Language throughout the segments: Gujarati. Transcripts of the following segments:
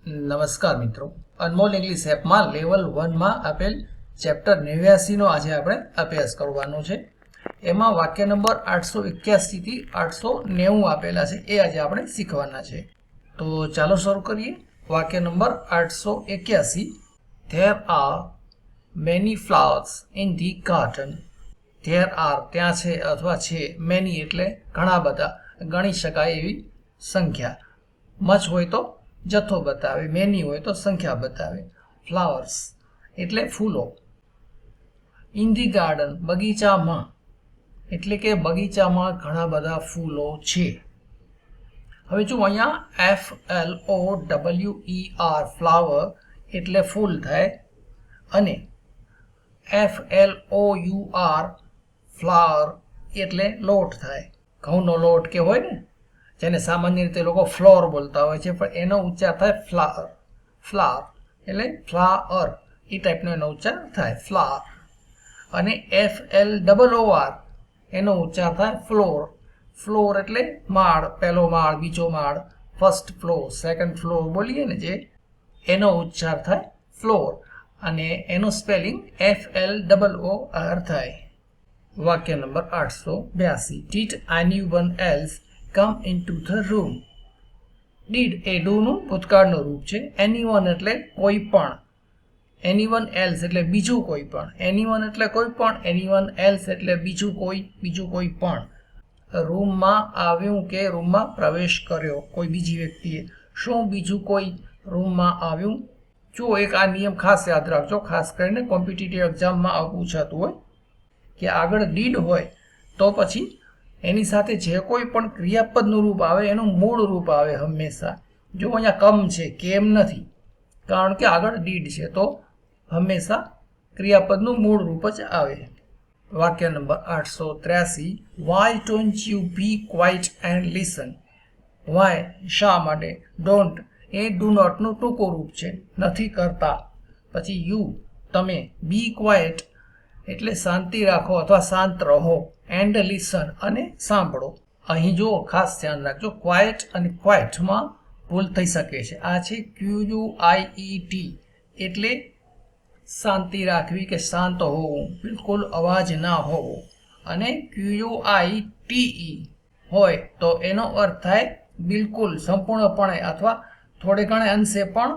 નમસ્કાર મિત્રો, અનમોલ ઇંગ્લિશ એપમાં લેવલ 1માં આપેલ ચેપ્ટર 89નો આજે આપણે અભ્યાસ કરવાનો છે. એમાં વાક્ય નંબર 881 થી 890 આપેલા છે, એ આજે આપણે શીખવાના છે. તો ચાલો શરૂ કરીએ. વાક્ય number 881. There are many flowers in the garden. There are ત્યાં છે અથવા છે, many એટલે ઘણા બધા, ગણી શકાય એવી સંખ્યા. મચ હોય તો જથ્થો બતાવે, મેની હોય તો સંખ્યા બતાવે. ફ્લાવર્સ એટલે ફૂલો. ઇન ધી ગાર્ડન બગીચામાં એટલે કે બગીચામાં ઘણા બધા ફૂલો છે. હવે જો અહીંયા FLOWER ફ્લાવર એટલે ફૂલ થાય, અને FLOUR ફ્લાવર એટલે લોટ થાય. ઘઉંનો લોટ કે હોય ને, જેને સામાન્ય રીતે લોકો ફ્લોર બોલતા હોય છે, પણ એનો ઉચ્ચાર થાય ફ્લાવર. ફ્લાવર એટલે ફ્લાવર, એ ટાઈપનો એનો ઉચ્ચાર થાય ફ્લાવર. અને FLOOR એનો ઉચ્ચાર થાય ફ્લોર. ફ્લોર એટલે માળ, પહેલો માળ, બીજો માળ, ફર્સ્ટ ફ્લોર, સેકન્ડ ફ્લોર બોલીએ ને જે, એનો ઉચ્ચાર થાય ફ્લોર, અને એનું સ્પેલિંગ FLOOR થાય. વાક્ય number 882. Did anyone else come into the room? Did A do નું ભૂતકાળનું રૂપ છે. Anyone એટલે કોઈ પણ. Anyone else એટલે બીજું કોઈ પણ. Anyone એટલે કોઈ પણ. Anyone else એટલે બીજું કોઈ પણ. રૂમમાં આવ્યું કે રૂમમાં પ્રવેશ કર્યો કોઈ બીજી વ્યક્તિએ. શું બીજું કોઈ રૂમમાં આવ્યું? જો એક આ નિયમ ખાસ યાદ રાખજો, ખાસ કરીને કોમ્પિટિટિવ એક્ઝામમાં આવું પૂછાતું હોય કે આગળ ડીડ હોય તો પછી એની સાથે જે કોઈ પણ ક્રિયાપદનું રૂપ આવે એનું મૂળ રૂપ આવે હંમેશા. જો અહીંયા કમ છે, કેમ નથી, કારણ કે આગળ ડીડ છે, તો હંમેશા ક્રિયાપદનું મૂળ રૂપ જ આવે. વાક્ય number 883. Why don't you be quiet and listen? Why શા માટે? Don't એ do not નું ટૂંકું રૂપ છે, નથી કરતા. પછી you તમે, be quiet એટલે શાંતિ રાખો અથવા શાંત રહો, એન્ડ લિસન અને સાંભળો. અહીં જો ખાસ ધ્યાન રાખજો, ક્વાઇટ અને ક્વાઇટમાં ભૂલ થઈ શકે છે. આ છે QUIET એટલે શાંતિ રાખવી કે શાંત હોવું, બિલકુલ અવાજ ના હોવો. અને QUITE હોય તો એનો અર્થ થાય બિલકુલ, સંપૂર્ણપણે અથવા થોડે ઘણે અંશે પણ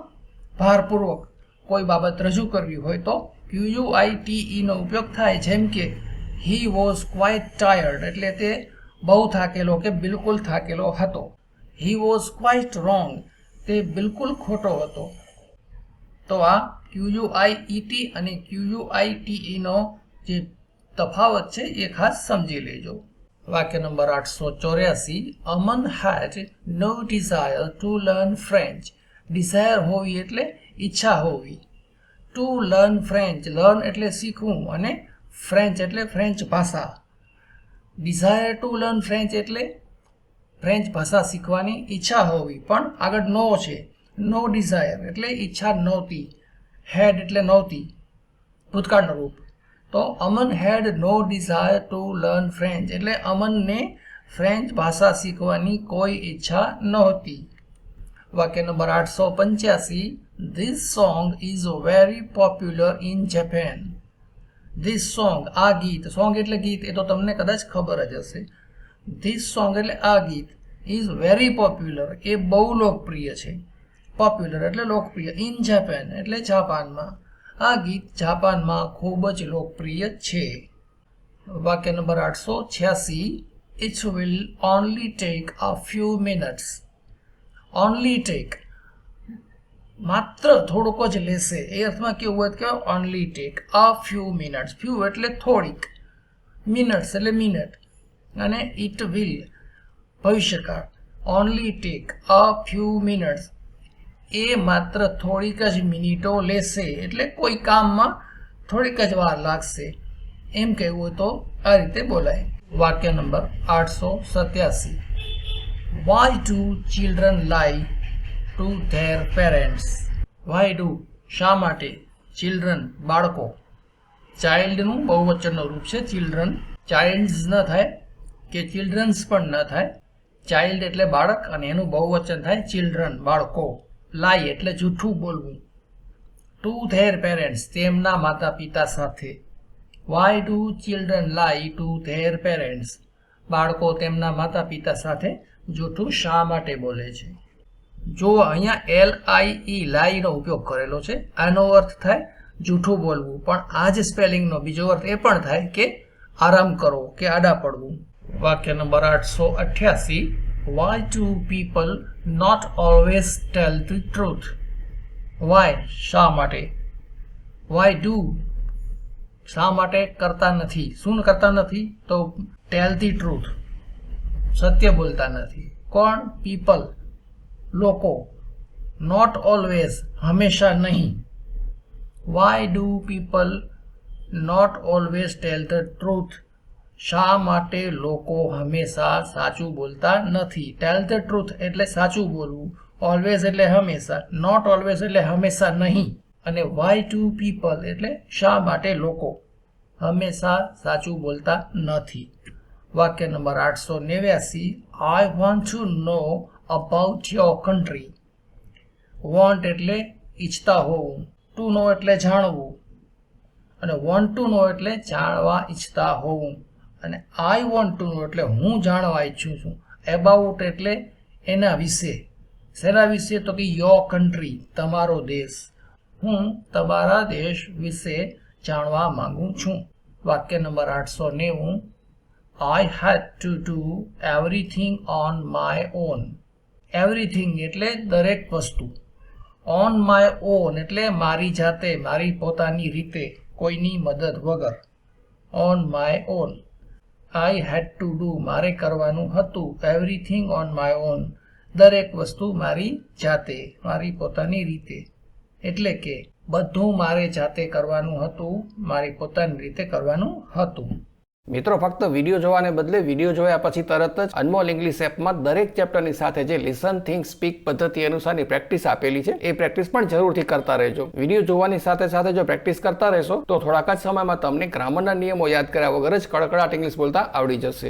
ભારપૂર્વક કોઈ બાબત રજૂ કરવી હોય તો QUITE નો ઉપયોગ થાય. જેમ કે he was quite tired એટલે તે બહુ થાકેલો કે બિલકુલ થાકેલો હતો. he was quite wrong તે બિલકુલ ખોટો હતો. તો આ QUIET અને QUITE નો જે તફાવત છે એ ખાસ સમજી લેજો. વાક્ય number 884. Aman had no desire to learn French. Desire હોવી એટલે ઈચ્છા હોવી. To learn French, learn એટલે શીખવું, અને ફ્રેન્ચ એટલે ફ્રેન્ચ ભાષા. Desire to learn French એટલે ફ્રેન્ચ ભાષા શીખવાની ઈચ્છા હોવી, પણ આગળ નો છે, no desire એટલે ઈચ્છા નહોતી. had એટલે નહોતી, ભૂતકાળનું રૂપ. તો અમન had no desire to learn French એટલે અમનને ફ્રેન્ચ ભાષા શીખવાની કોઈ ઈચ્છા નહોતી. વાક્ય number 885. This song is very popular in Japan. This song આ ગીત, સોંગ એટલે ગીત, એ તો તમને કદાચ ખબર જ હશે. This song એટલે આ ગીત is very popular એ બહુ લોકપ્રિય છે. પોપ્યુલર એટલે લોકપ્રિય. In Japan એટલે જાપાનમાં. આ ગીત જાપાનમાં ખૂબ જ લોકપ્રિય છે. વાક્ય number 886. It will only take a few minutes. Only take માત્ર થોડુંક જ લેશે, એ અર્થમાં કેવું હોય કે only take a few minutes. few એટલે થોડીક, minutes એટલે મિનિટ, અને it will ભવિષ્યકાળ. only take a few minutes એ માત્ર થોડીક જ મિનિટો લેશે એટલે કોઈ કામમાં થોડીક જ વાર લાગશે, એમ કહેવું હોય તો આ રીતે બોલાય. વાક્ય number 887. Why do children lie to their parents? Why do શા માટે? children બાળકો. ચાઇલ્ડનું બહુવચનનું રૂપ છે ચિલ્ડ્રન. ચાઇલ્ડ્સ ન થાય કે ચિલ્ડ્રન્સ પણ ન થાય. ચાઇલ્ડ એટલે બાળક, અને એનું બહુવચન થાય ચિલ્ડ્રન, બાળકો. લાઈ એટલે જૂઠું બોલવું. ટુ ધેર પેરેન્ટ્સ તેમના માતા પિતા સાથે. વાય ડુ ચિલ્ડ્રન લાઈ ટુ ધેર પેરેન્ટ્સ બાળકો તેમના માતા પિતા સાથે જૂઠું શા માટે બોલે છે? જો અહીંયા LIE લાઈનો ઉપયોગ કરેલો છે. આનો અર્થ થાય જૂઠું બોલવું, પણ આ જ સ્પેલિંગનો બીજો અર્થ એ પણ થાય કે આરામ કરવો કે આડા પડવું. વાક્ય નંબર 888. Why do people not always tell the truth? Why શા માટે, વાય ડુ શા માટે કરતા નથી. શું કરતા નથી? તો ટેલ ધી ટ્રુથ સત્ય બોલતા નથી. કોણ? પીપલ લોકો. નોટ ઓલવેઝ હંમેશા નહીં. Why do people not always tell the truth શા માટે લોકો હંમેશા સાચું બોલતા નથી? ટેલ ધ ટ્રુથ એટલે સાચું બોલવું, ઓલવેઝ એટલે હંમેશા, નોટ ઓલવેઝ એટલે હંમેશા નહીં, અને વાય ટુ પીપલ એટલે શા માટે લોકો હંમેશા સાચું બોલતા નથી. વાક્ય number 889. I want to know about your country. Want એટલે ઈચ્છતા હોવું, ટુ નો એટલે જાણવું, અને વોન્ટ ટુ નો એટલે જાણવા ઈચ્છતા હોવું, અને આઈ વોન્ટ ટુ નો એટલે હું જાણવા ઈચ્છું છું. એબાઉટ એટલે એના વિશે. શેના વિશે? તો કે યોર કન્ટ્રી તમારો દેશ. હું તમારા દેશ વિશે જાણવા માંગુ છું. વાક્ય number 890. I had to do everything on my own. Everything એટલે દરેક વસ્તુ. On my own એટલે મારી જાતે, મારી પોતાની રીતે, કોઈની મદદ વગર. On my own. I had to do મારે કરવાનું હતું. Everything on my own દરેક વસ્તુ મારી જાતે, મારી પોતાની રીતે. એટલે કે બધું મારે જાતે કરવાનું હતું, મારી પોતાની રીતે કરવાનું હતું. મિત્રો, ફક્ત વિડીયો જોવાને બદલે વિડીયો જોયા પછી તરત જ અનમોલ ઇંગ્લિશ એપમાં દરેક ચેપ્ટરની સાથે જે લિસન થિંક સ્પીક પદ્ધતિ અનુસારની પ્રેક્ટિસ આપેલી છે એ પ્રેક્ટિસ પણ જરૂરથી કરતા રહેજો. વિડીયો જોવાની સાથે સાથે જો પ્રેક્ટિસ કરતા રહેશો તો થોડાક જ સમયમાં તમને ગ્રામરના નિયમો યાદ કર્યા વગર જ કડકડાટ ઇંગ્લિશ બોલતા આવડી જશે.